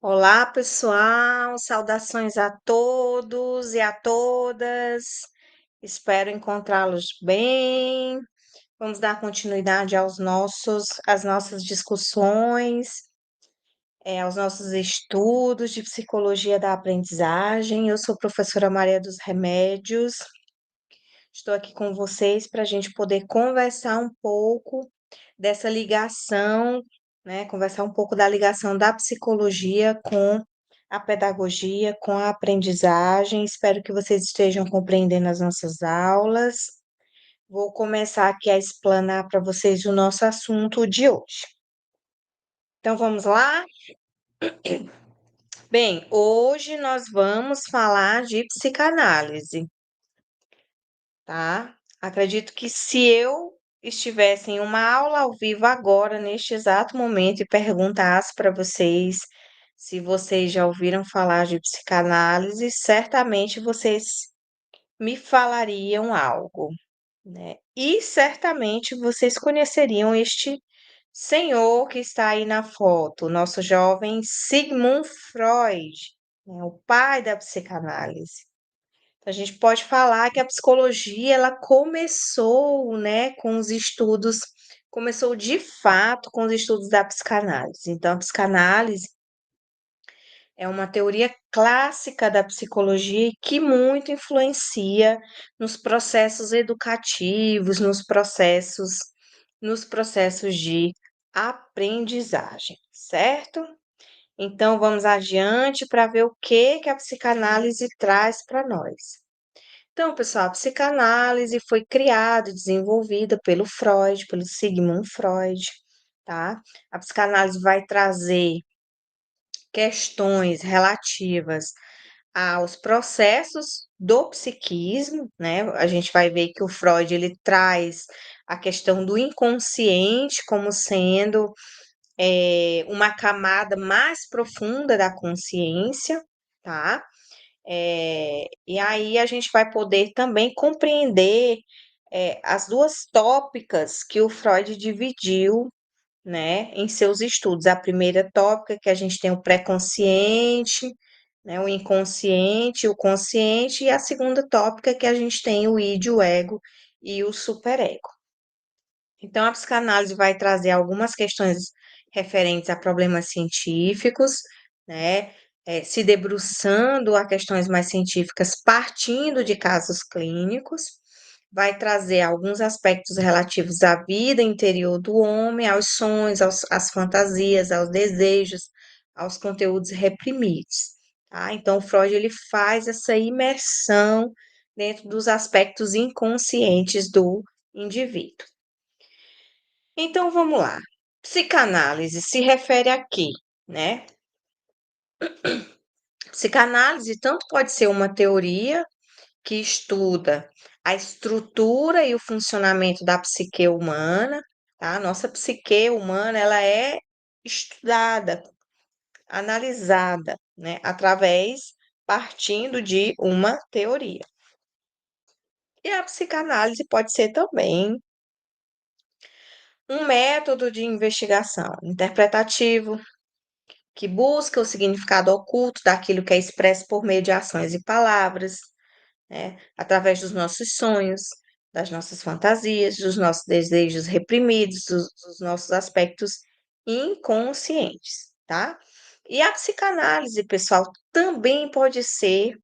Olá, pessoal, saudações a todos e a todas. Espero encontrá-los bem. Vamos dar continuidade às nossas discussões, aos nossos estudos de psicologia da aprendizagem. Eu sou a professora Maria dos Remédios. Estou aqui com vocês para a gente poder conversar um pouco dessa ligação, né? Conversar um pouco da ligação da psicologia com a pedagogia, com a aprendizagem. Espero que vocês estejam compreendendo as nossas aulas. Vou começar aqui a explanar para vocês o nosso assunto de hoje. Então vamos lá? Bem, hoje nós vamos falar de psicanálise, tá? Acredito que se eu estivesse em uma aula ao vivo agora, neste exato momento, e perguntasse para vocês se vocês já ouviram falar de psicanálise, certamente vocês me falariam algo, né? E certamente vocês conheceriam este senhor que está aí na foto, o nosso jovem Sigmund Freud, né, o pai da psicanálise. A gente pode falar que a psicologia ela começou, né, com os estudos, começou de fato com os estudos da psicanálise. Então, a psicanálise é uma teoria clássica da psicologia e que muito influencia nos processos educativos, nos processos de aprendizagem, certo? Então, vamos adiante para ver o que a psicanálise traz para nós. Então, pessoal, a psicanálise foi criada e desenvolvida pelo Freud, pelo Sigmund Freud, tá? A psicanálise vai trazer questões relativas aos processos do psiquismo, né? A gente vai ver que o Freud ele traz a questão do inconsciente como sendo uma camada mais profunda da consciência, tá? E aí a gente vai poder também compreender as duas tópicas que o Freud dividiu, né, em seus estudos. A primeira tópica que a gente tem o pré-consciente, né, o inconsciente, o consciente, e a segunda tópica que a gente tem o id, o ego e o superego. Então, a psicanálise vai trazer algumas questões referentes a problemas científicos, né? Se debruçando a questões mais científicas, partindo de casos clínicos, vai trazer alguns aspectos relativos à vida interior do homem, aos sonhos, às fantasias, aos desejos, aos conteúdos reprimidos, tá? Então, Freud ele faz essa imersão dentro dos aspectos inconscientes do indivíduo. Então vamos lá. Psicanálise se refere a quê, né? Psicanálise tanto pode ser uma teoria que estuda a estrutura e o funcionamento da psique humana, tá? Nossa psique humana, ela é estudada, analisada, né, partindo de uma teoria. E a psicanálise pode ser também um método de investigação interpretativo, que busca o significado oculto daquilo que é expresso por meio de ações e palavras, né? Através dos nossos sonhos, das nossas fantasias, dos nossos desejos reprimidos, dos nossos aspectos inconscientes, tá? E a psicanálise, pessoal, também pode ser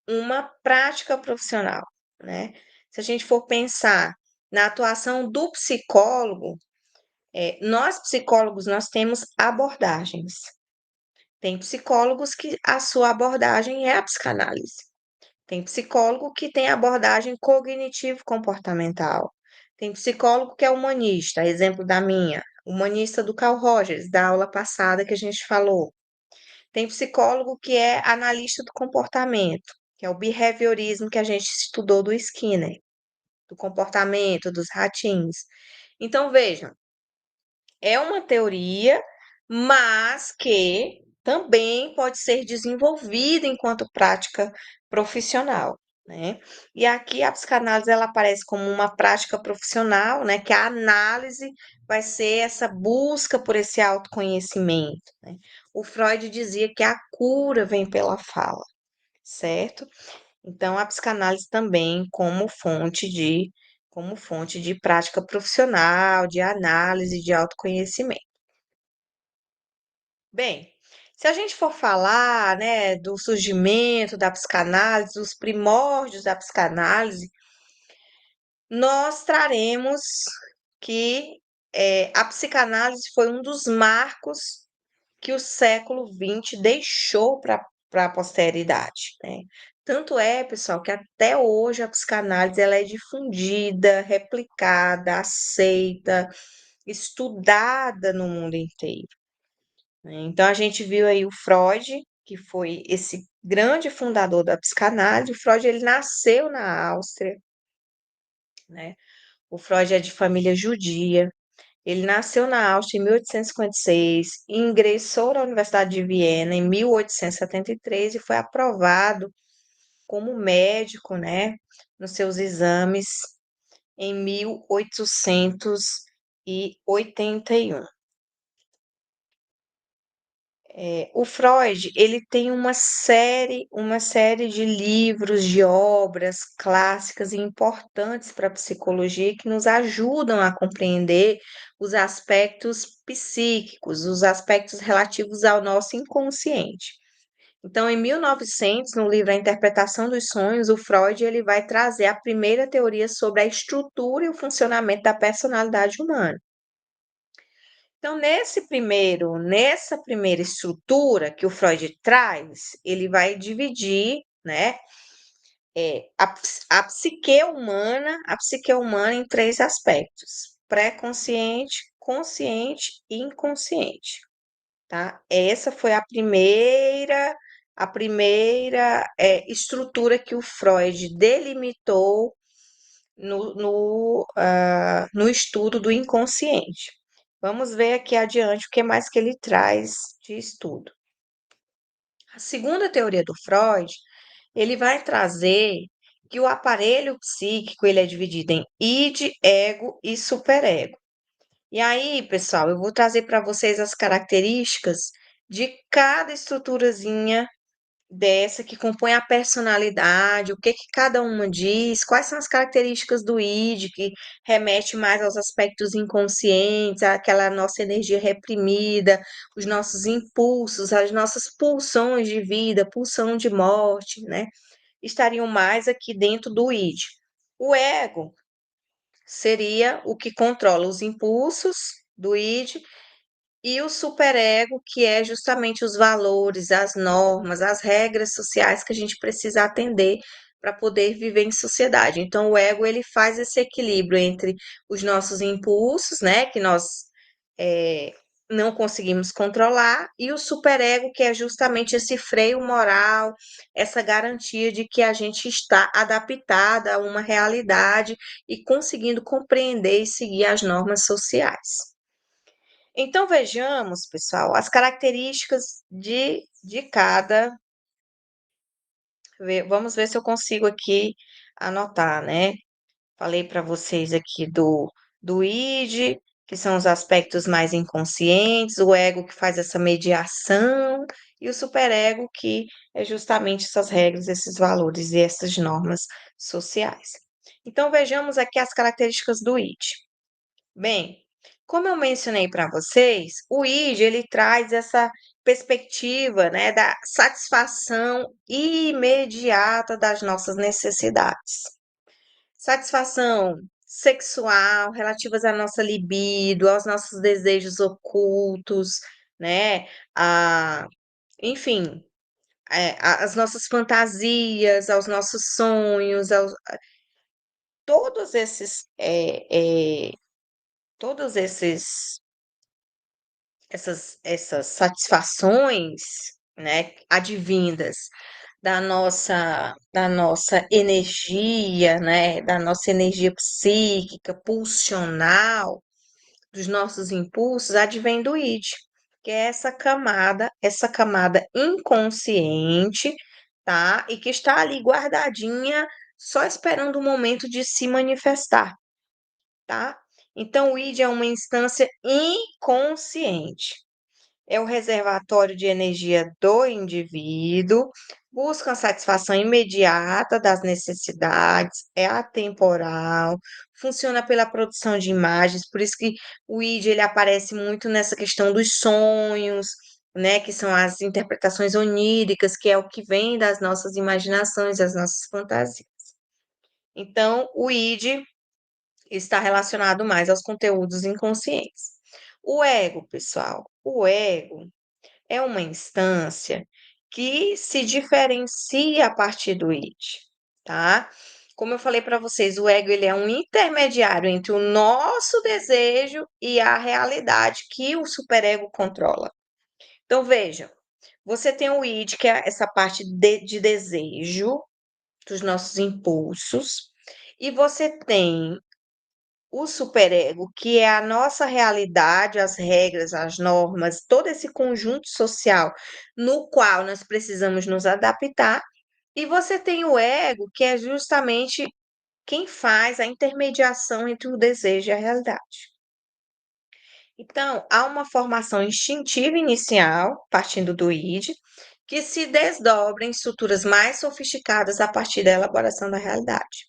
uma prática profissional, né? Se a gente for pensar na atuação do psicólogo, nós psicólogos, nós temos abordagens. Tem psicólogos que a sua abordagem é a psicanálise. Tem psicólogo que tem abordagem cognitivo-comportamental. Tem psicólogo que é humanista, exemplo da minha, humanista do Carl Rogers, da aula passada que a gente falou. Tem psicólogo que é analista do comportamento, que é o behaviorismo que a gente estudou do Skinner, do comportamento, dos ratinhos. Então, vejam, é uma teoria, mas que também pode ser desenvolvida enquanto prática profissional, né? E aqui a psicanálise ela aparece como uma prática profissional, né? Que a análise vai ser essa busca por esse autoconhecimento, né? O Freud dizia que a cura vem pela fala, certo? Então a psicanálise também como fonte de prática profissional, de análise, de autoconhecimento. Bem, se a gente for falar, né, do surgimento da psicanálise, dos primórdios da psicanálise, nós traremos que a psicanálise foi um dos marcos que o século XX deixou para a posteridade, né? Tanto é, pessoal, que até hoje a psicanálise ela é difundida, replicada, aceita, estudada no mundo inteiro, né? Então a gente viu aí o Freud, que foi esse grande fundador da psicanálise. O Freud ele nasceu na Áustria, né? O Freud é de família judia. Ele nasceu na Áustria em 1856, ingressou na Universidade de Viena em 1873 e foi aprovado como médico, né, nos seus exames em 1881. O Freud, ele tem uma série de livros, de obras clássicas e importantes para a psicologia que nos ajudam a compreender os aspectos psíquicos, os aspectos relativos ao nosso inconsciente. Então, em 1900, no livro A Interpretação dos Sonhos, o Freud ele vai trazer a primeira teoria sobre a estrutura e o funcionamento da personalidade humana. Então, nessa primeira estrutura que o Freud traz, ele vai dividir, né, a psique humana em três aspectos: pré-consciente, consciente e inconsciente, tá? Essa foi a primeira estrutura que o Freud delimitou no estudo do inconsciente. Vamos ver aqui adiante o que mais que ele traz de estudo. A segunda teoria do Freud, ele vai trazer que o aparelho psíquico ele é dividido em id, ego e superego. E aí, pessoal, eu vou trazer para vocês as características de cada estruturazinha dessa que compõe a personalidade, o que que cada uma diz, quais são as características do id, que remete mais aos aspectos inconscientes, àquela nossa energia reprimida, os nossos impulsos, as nossas pulsões de vida, pulsão de morte, né? Estariam mais aqui dentro do id. O ego seria o que controla os impulsos do id e o superego, que é justamente os valores, as normas, as regras sociais que a gente precisa atender para poder viver em sociedade. Então, o ego ele faz esse equilíbrio entre os nossos impulsos, né, que nós é, não conseguimos controlar, e o superego, que é justamente esse freio moral, essa garantia de que a gente está adaptada a uma realidade e conseguindo compreender e seguir as normas sociais. Então, vejamos, pessoal, as características de cada. Vamos ver se eu consigo aqui anotar, né? Falei para vocês aqui do id, que são os aspectos mais inconscientes, o ego que faz essa mediação, e o superego, que é justamente essas regras, esses valores e essas normas sociais. Então, vejamos aqui as características do id. Bem, como eu mencionei para vocês, o ID ele traz essa perspectiva, né, da satisfação imediata das nossas necessidades. Satisfação sexual, relativas à nossa libido, aos nossos desejos ocultos, né? A, enfim, as nossas fantasias, aos nossos sonhos, todos todos essas satisfações, né, advindas da nossa energia, né, da nossa energia psíquica, pulsional, dos nossos impulsos, advém do id, que é essa camada inconsciente, tá? E que está ali guardadinha, só esperando o momento de se manifestar, tá? Então, o id é uma instância inconsciente. É o reservatório de energia do indivíduo, busca a satisfação imediata das necessidades, é atemporal, funciona pela produção de imagens, por isso que o id ele aparece muito nessa questão dos sonhos, né, que são as interpretações oníricas, que é o que vem das nossas imaginações, das nossas fantasias. Então, o id está relacionado mais aos conteúdos inconscientes. O ego, pessoal, o ego é uma instância que se diferencia a partir do id, tá? Como eu falei para vocês, o ego ele é um intermediário entre o nosso desejo e a realidade que o superego controla. Então vejam, você tem o id, que é essa parte de desejo dos nossos impulsos, e você tem o superego, que é a nossa realidade, as regras, as normas, todo esse conjunto social no qual nós precisamos nos adaptar, e você tem o ego, que é justamente quem faz a intermediação entre o desejo e a realidade. Então, há uma formação instintiva inicial, partindo do id, que se desdobra em estruturas mais sofisticadas a partir da elaboração da realidade.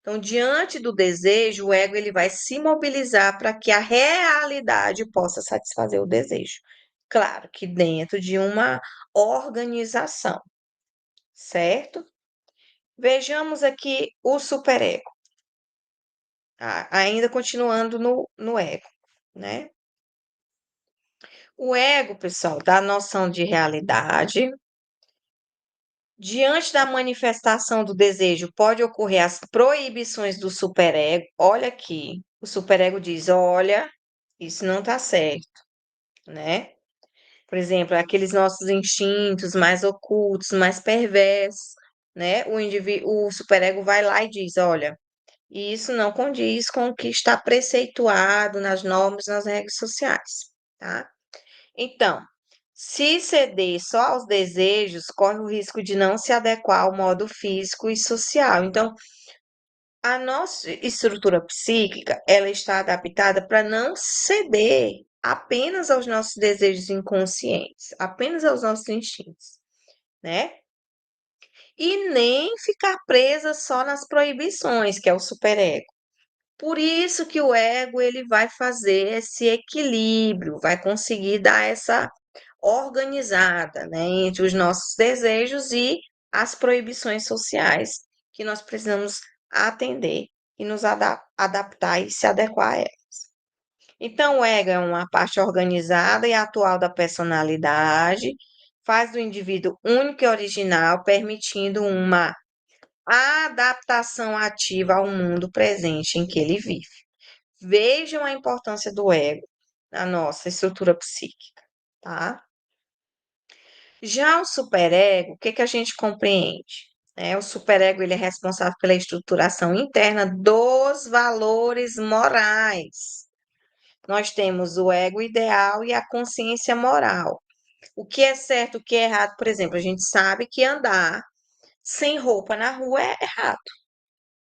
Então, diante do desejo, o ego ele vai se mobilizar para que a realidade possa satisfazer o desejo. Claro que dentro de uma organização, certo? Vejamos aqui o superego, tá? Ainda continuando no ego, né? O ego, pessoal, dá a noção de realidade. Diante da manifestação do desejo, pode ocorrer as proibições do superego. Olha aqui, o superego diz: olha, isso não está certo, né? Por exemplo, aqueles nossos instintos mais ocultos, mais perversos, né? O superego vai lá e diz: olha, isso não condiz com o que está preceituado nas normas, nas regras sociais, tá? Então, se ceder só aos desejos, corre o risco de não se adequar ao modo físico e social. Então, a nossa estrutura psíquica, ela está adaptada para não ceder apenas aos nossos desejos inconscientes, apenas aos nossos instintos, né? E nem ficar presa só nas proibições, que é o superego. Por isso que o ego ele vai fazer esse equilíbrio, vai conseguir dar essa organizada, né, entre os nossos desejos e as proibições sociais que nós precisamos atender e nos adaptar e se adequar a elas. Então, o ego é uma parte organizada e atual da personalidade, faz do indivíduo único e original, permitindo uma adaptação ativa ao mundo presente em que ele vive. Vejam a importância do ego na nossa estrutura psíquica, tá? Já o superego, o que que a gente compreende? O superego ele é responsável pela estruturação interna dos valores morais. Nós temos o ego ideal e a consciência moral. O que é certo, o que é errado, por exemplo, a gente sabe que andar sem roupa na rua é errado.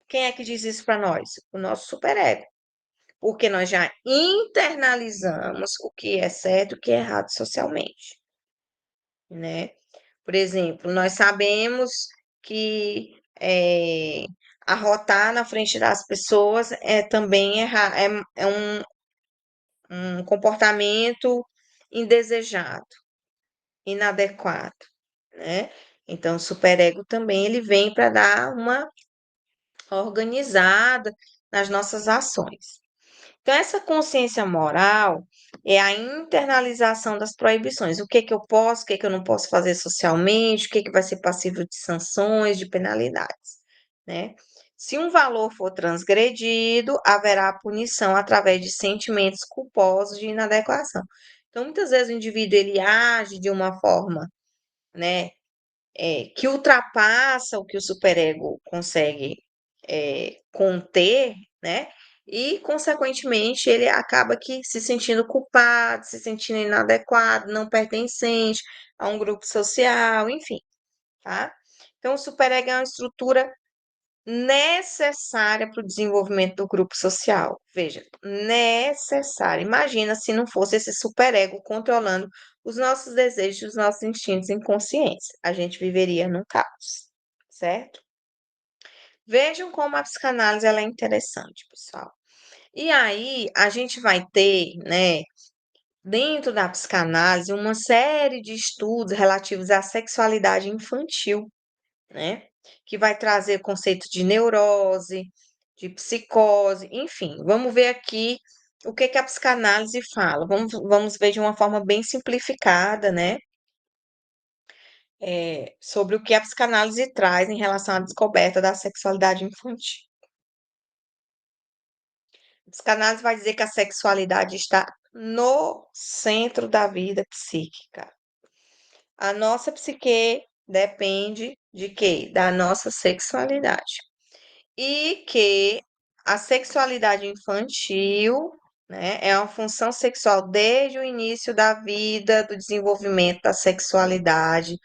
Quem é que diz isso para nós? O nosso superego. Porque nós já internalizamos o que é certo e o que é errado socialmente, né? Por exemplo, nós sabemos que arrotar na frente das pessoas é também é um comportamento indesejado, inadequado, né? Então, o superego também ele vem para dar uma organizada nas nossas ações. Então, essa consciência moral é a internalização das proibições. O que que eu posso, o que que eu não posso fazer socialmente, o que que vai ser passível de sanções, de penalidades, né? Se um valor for transgredido, haverá punição através de sentimentos culposos de inadequação. Então, muitas vezes o indivíduo ele age de uma forma, né, que ultrapassa o que o superego consegue conter, né? E, consequentemente, ele acaba que se sentindo culpado, se sentindo inadequado, não pertencente a um grupo social, enfim, tá? Então, o superego é uma estrutura necessária para o desenvolvimento do grupo social. Veja, necessária. Imagina se não fosse esse superego controlando os nossos desejos, os nossos instintos inconscientes. A gente viveria num caos, certo? Vejam como a psicanálise ela é interessante, pessoal. E aí, a gente vai ter, né, dentro da psicanálise, uma série de estudos relativos à sexualidade infantil, né? Que vai trazer conceito de neurose, de psicose, enfim. Vamos ver aqui o que que a psicanálise fala. Vamos ver de uma forma bem simplificada, né? Sobre o que a psicanálise traz em relação à descoberta da sexualidade infantil. A psicanálise vai dizer que a sexualidade está no centro da vida psíquica. A nossa psique depende de quê? Da nossa sexualidade. E que a sexualidade infantil, né, é uma função sexual desde o início da vida, do desenvolvimento da sexualidade,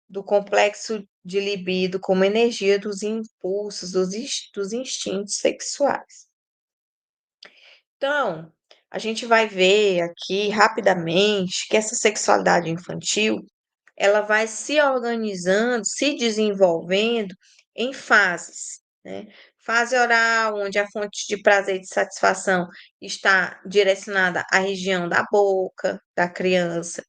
do complexo de libido como energia dos impulsos, dos instintos sexuais. Então, a gente vai ver aqui rapidamente que essa sexualidade infantil, ela vai se organizando, se desenvolvendo em fases, né? Fase oral, onde a fonte de prazer e de satisfação está direcionada à região da boca da criança.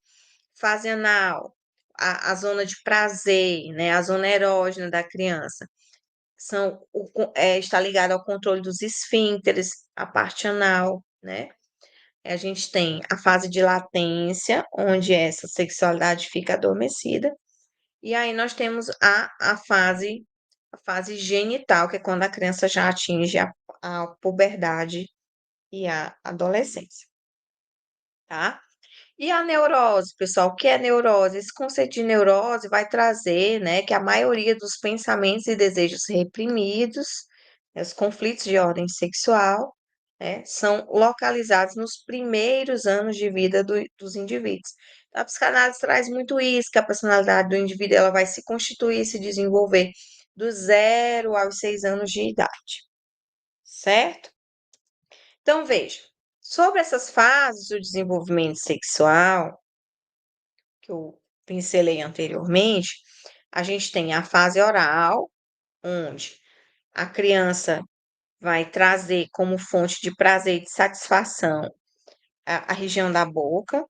Fase anal, a zona de prazer, né? A zona erógena da criança. Está ligada ao controle dos esfíncteres, a parte anal, né? A gente tem a fase de latência, onde essa sexualidade fica adormecida, e aí nós temos a fase genital, que é quando a criança já atinge a puberdade e a adolescência, tá? E a neurose, pessoal, o que é neurose? Esse conceito de neurose vai trazer, né, que a maioria dos pensamentos e desejos reprimidos, né, os conflitos de ordem sexual, né, são localizados nos primeiros anos de vida dos indivíduos. Então, a psicanálise traz muito isso, que a personalidade do indivíduo ela vai se constituir, se desenvolver do 0 aos 6 anos de idade, certo? Então, veja, sobre essas fases do desenvolvimento sexual, que eu pincelei anteriormente, a gente tem a fase oral, onde a criança vai trazer como fonte de prazer e de satisfação a região da boca,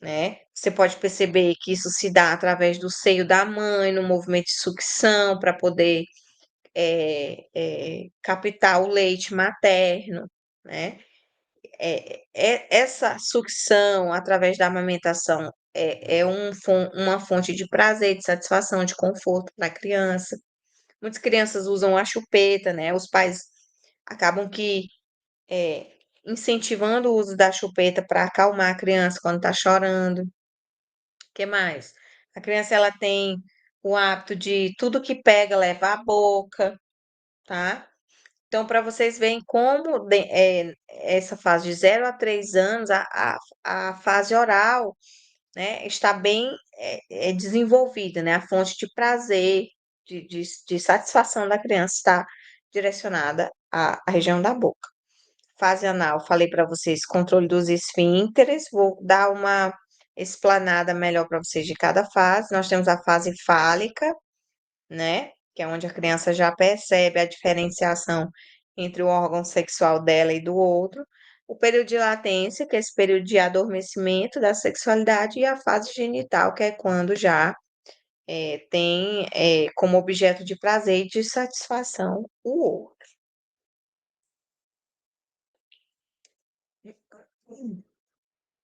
né? Você pode perceber que isso se dá através do seio da mãe, no movimento de sucção, para poder captar o leite materno, né? Essa sucção através da amamentação uma fonte de prazer, de satisfação, de conforto para a criança. Muitas crianças usam a chupeta, né? Os pais acabam que é, incentivando o uso da chupeta para acalmar a criança quando está chorando. O que mais? A criança ela tem o hábito de tudo que pega levar à boca, tá? Então, para vocês verem como essa fase de 0 a 3 anos, a fase oral, né, está bem desenvolvida, né? A fonte de prazer, de satisfação da criança está direcionada à região da boca. Fase anal, falei para vocês, controle dos esfíncteres, vou dar uma explanada melhor para vocês de cada fase. Nós temos a fase fálica, né? Que é onde a criança já percebe a diferenciação entre o órgão sexual dela e do outro. O período de latência, que é esse período de adormecimento da sexualidade, e a fase genital, que é quando já tem como objeto de prazer e de satisfação o outro.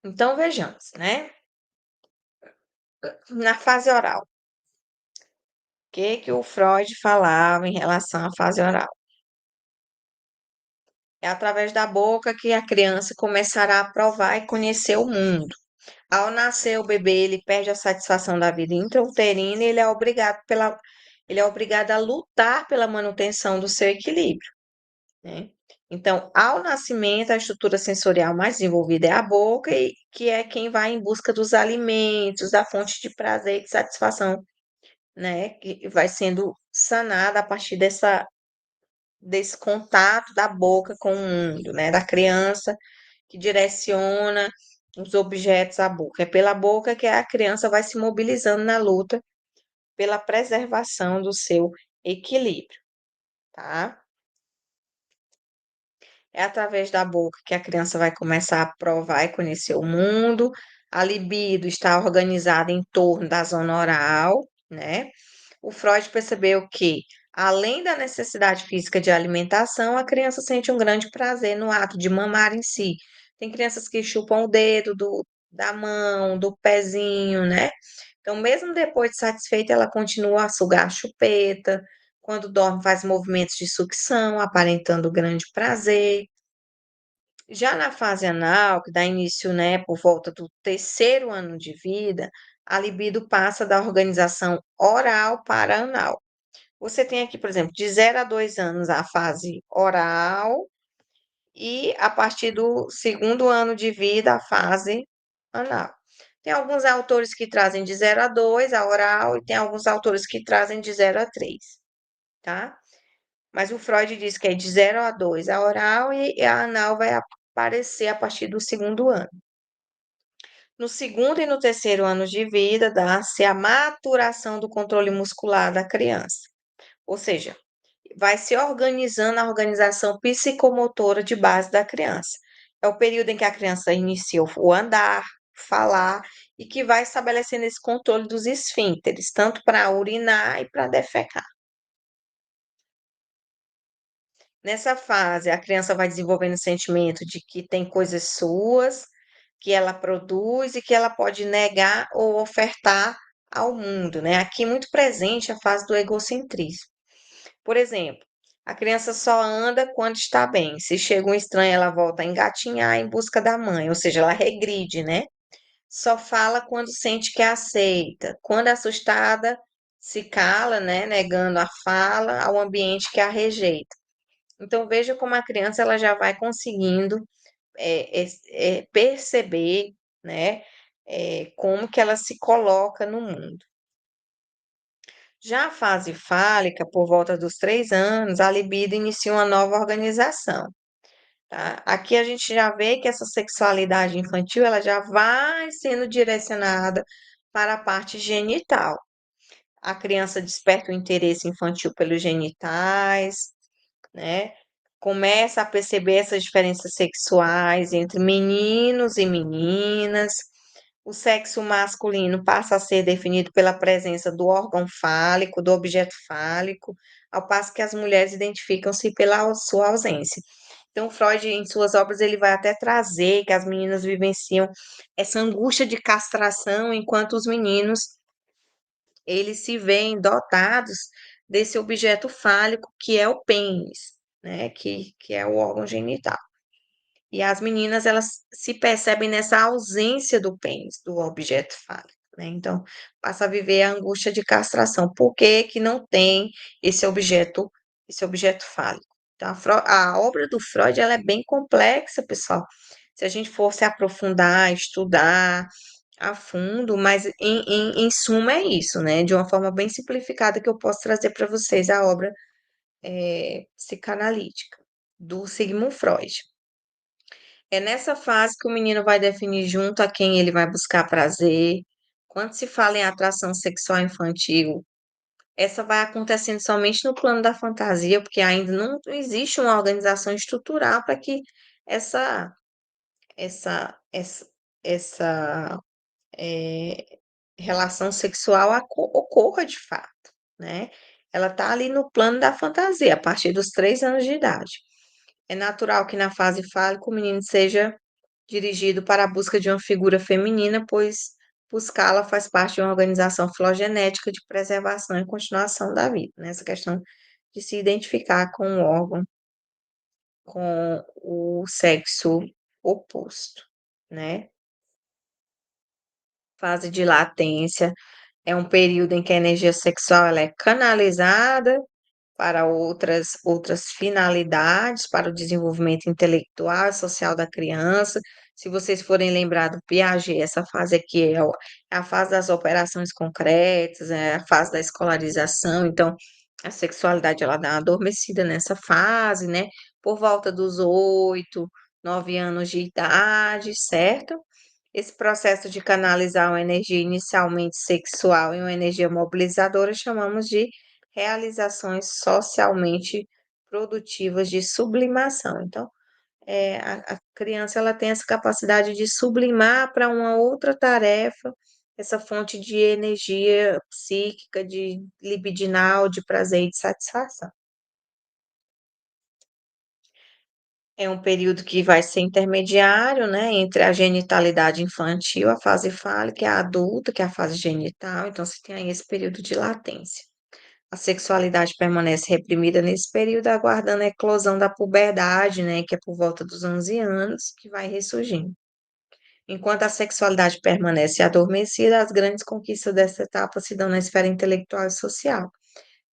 Então, vejamos, né? Na fase oral, o que o Freud falava em relação à fase oral? É através da boca que a criança começará a provar e conhecer o mundo. Ao nascer o bebê, ele perde a satisfação da vida intrauterina e ele é obrigado a lutar pela manutenção do seu equilíbrio, né? Então, ao nascimento, a estrutura sensorial mais desenvolvida é a boca, e que é quem vai em busca dos alimentos, da fonte de prazer e de satisfação, né, que vai sendo sanada a partir desse contato da boca com o mundo, né, da criança que direciona os objetos à boca. É pela boca que a criança vai se mobilizando na luta pela preservação do seu equilíbrio, tá? É através da boca que a criança vai começar a provar e conhecer o mundo. A libido está organizada em torno da zona oral, né? O Freud percebeu que, além da necessidade física de alimentação, a criança sente um grande prazer no ato de mamar em si. Tem crianças que chupam o dedo da mão, do pezinho, né? Então, mesmo depois de satisfeita, ela continua a sugar a chupeta. Quando dorme, faz movimentos de sucção, aparentando grande prazer. Já na fase anal, que dá início, né, por volta do terceiro ano de vida, a libido passa da organização oral para anal. Você tem aqui, por exemplo, de 0 a 2 anos a fase oral e a partir do segundo ano de vida a fase anal. Tem alguns autores que trazem de 0 a 2 a oral e tem alguns autores que trazem de 0 a 3, tá? Mas o Freud diz que é de 0 a 2 a oral e a anal vai aparecer a partir do segundo ano. No segundo e no terceiro ano de vida, dá-se a maturação do controle muscular da criança. Ou seja, vai se organizando a organização psicomotora de base da criança. É o período em que a criança inicia o andar, falar e que vai estabelecendo esse controle dos esfíncteres, tanto para urinar e para defecar. Nessa fase, a criança vai desenvolvendo o sentimento de que tem coisas suas, que ela produz e que ela pode negar ou ofertar ao mundo, né? Aqui muito presente a fase do egocentrismo. Por exemplo, a criança só anda quando está bem. Se chega um estranho, ela volta a engatinhar em busca da mãe, ou seja, ela regride, né? Só fala quando sente que é aceita. Quando é assustada, se cala, né? Negando a fala ao ambiente que a rejeita. Então, veja como a criança ela já vai conseguindo perceber, né, como que ela se coloca no mundo. Já a fase fálica, por volta dos 3 anos, a libido inicia uma nova organização, tá? Aqui a gente já vê que essa sexualidade infantil ela já vai sendo direcionada para a parte genital. A criança desperta o interesse infantil pelos genitais, né? Começa a perceber essas diferenças sexuais entre meninos e meninas. O sexo masculino passa a ser definido pela presença do órgão fálico, do objeto fálico, ao passo que as mulheres identificam-se pela sua ausência. Então, Freud, em suas obras, ele vai até trazer que as meninas vivenciam essa angústia de castração, enquanto os meninos eles se veem dotados desse objeto fálico que é o pênis, né? Que é o órgão genital. E as meninas, elas se percebem nessa ausência do pênis, do objeto fálico, né? Então, passa a viver a angústia de castração. Por que que não tem esse objeto fálico? Então, a obra do Freud, ela é bem complexa, pessoal. Se a gente fosse aprofundar, estudar a fundo, mas em suma é isso, né? De uma forma bem simplificada que eu posso trazer para vocês a obra psicanalítica do Sigmund Freud. É nessa fase que o menino vai definir junto a quem ele vai buscar prazer. Quando se fala em atração sexual infantil, essa vai acontecendo somente no plano da fantasia, porque ainda não existe uma organização estrutural para que essa essa essa essa eh, relação sexual ocorra de fato, né? Ela está ali no plano da fantasia, a partir dos 3 anos de idade. É natural que na fase fálica o menino seja dirigido para a busca de uma figura feminina, pois buscá-la faz parte de uma organização filogenética de preservação e continuação da vida, né? Essa questão de se identificar com o órgão, com o sexo oposto, né? Fase de latência é um período em que a energia sexual ela é canalizada para outras finalidades, para o desenvolvimento intelectual e social da criança, Se vocês forem lembrar do Piaget, essa fase aqui é a fase das operações concretas, é a fase da escolarização, então a sexualidade ela dá uma adormecida nessa fase, né? Por volta dos 8, 9 anos de idade, certo? Esse processo de canalizar uma energia inicialmente sexual em uma energia mobilizadora chamamos de realizações socialmente produtivas de sublimação. Então, a criança ela tem essa capacidade de sublimar para uma outra tarefa essa fonte de energia psíquica, de libidinal, de prazer e de satisfação. É um período que vai ser intermediário, né, entre a genitalidade infantil, a fase fálica, e a adulta, que é a fase genital, então você tem aí esse período de latência. A sexualidade permanece reprimida nesse período, aguardando a eclosão da puberdade, né, que é por volta dos 11 anos, que vai ressurgindo. Enquanto a sexualidade permanece adormecida, as grandes conquistas dessa etapa se dão na esfera intelectual e social.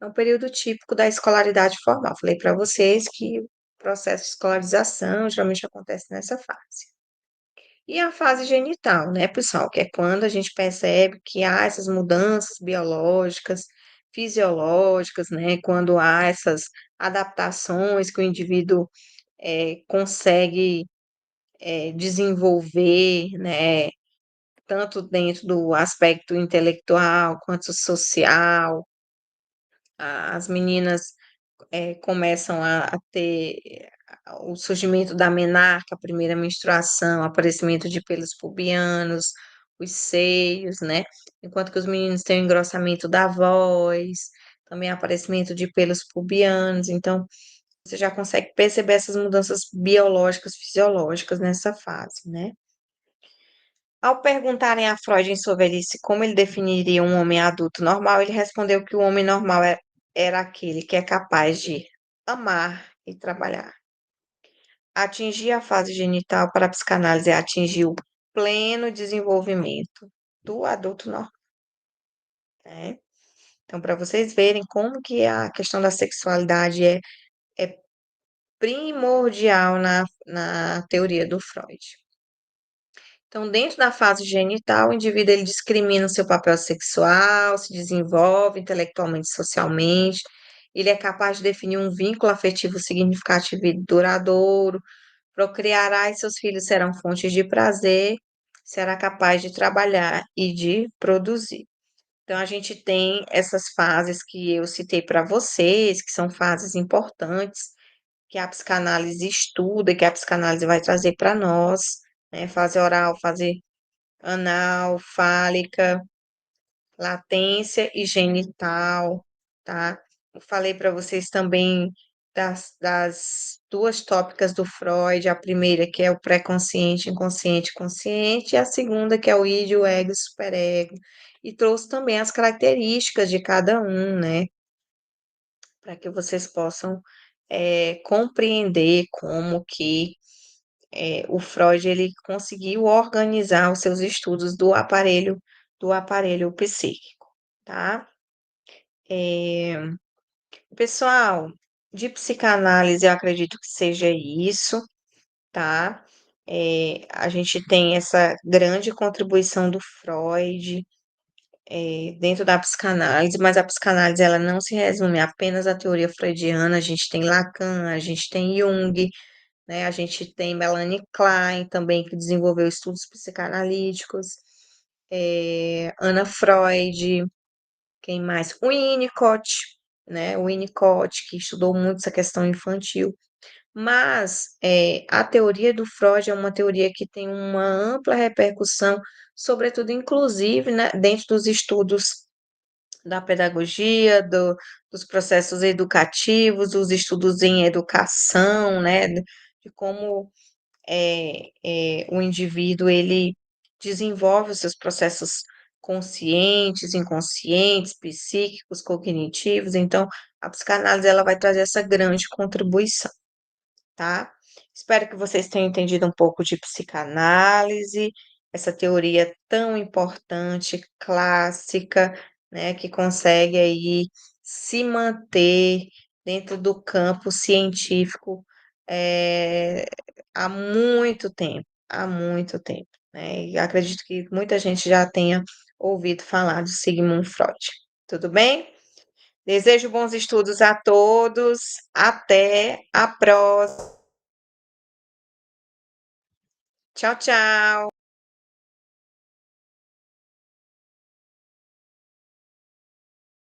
É um período típico da escolaridade formal. Falei para vocês que o processo de escolarização geralmente acontece nessa fase. E a fase genital, né, pessoal? Que é quando a gente percebe que há essas mudanças biológicas, fisiológicas, né? Quando há essas adaptações que o indivíduo consegue desenvolver, né? Tanto dentro do aspecto intelectual quanto social. As meninas começam a ter o surgimento da menarca, a primeira menstruação, aparecimento de pelos pubianos, os seios, né? Enquanto que os meninos têm o engrossamento da voz, também aparecimento de pelos pubianos. Então, você já consegue perceber essas mudanças biológicas, fisiológicas nessa fase, né? Ao perguntarem a Freud em sua velhice como ele definiria um homem adulto normal, ele respondeu que o homem normal era aquele que é capaz de amar e trabalhar. Atingir a fase genital para a psicanálise é atingir o pleno desenvolvimento do adulto normal, né? Então, para vocês verem como que a questão da sexualidade é primordial na teoria do Freud. Então, dentro da fase genital, o indivíduo ele discrimina o seu papel sexual, se desenvolve intelectualmente, socialmente, ele é capaz de definir um vínculo afetivo significativo e duradouro, procriará e seus filhos serão fontes de prazer, será capaz de trabalhar e de produzir. Então, a gente tem essas fases que eu citei para vocês, que são fases importantes, que a psicanálise estuda, que a psicanálise vai trazer para nós, né? Fase oral, fase anal, fálica, latência e genital, tá? Eu falei para vocês também das duas tópicas do Freud, a primeira que é o pré-consciente, inconsciente, consciente, e a segunda que é o id, o ego e o superego, e trouxe também as características de cada um, né? Para que vocês possam compreender como que o Freud ele conseguiu organizar os seus estudos do aparelho psíquico, tá? Pessoal, de psicanálise eu acredito que seja isso, tá? A gente tem essa grande contribuição do Freud dentro da psicanálise, mas a psicanálise ela não se resume apenas à teoria freudiana, a gente tem Lacan, a gente tem Jung, né? A gente tem Melanie Klein também, que desenvolveu estudos psicanalíticos, Ana Freud, quem mais? O Winnicott, né? O Winnicott, que estudou muito essa questão infantil. Mas a teoria do Freud é uma teoria que tem uma ampla repercussão, sobretudo, inclusive, né, dentro dos estudos da pedagogia, dos processos educativos, dos estudos em educação, né, de como o indivíduo ele desenvolve os seus processos conscientes, inconscientes, psíquicos, cognitivos. Então, a psicanálise ela vai trazer essa grande contribuição, tá? Espero que vocês tenham entendido um pouco de psicanálise, essa teoria tão importante, clássica, né, que consegue aí se manter dentro do campo científico há muito tempo. há muito tempo, né? E acredito que muita gente já tenha ouvido falar de Sigmund Freud. Tudo bem? Desejo bons estudos a todos. Até a próxima. Tchau, tchau.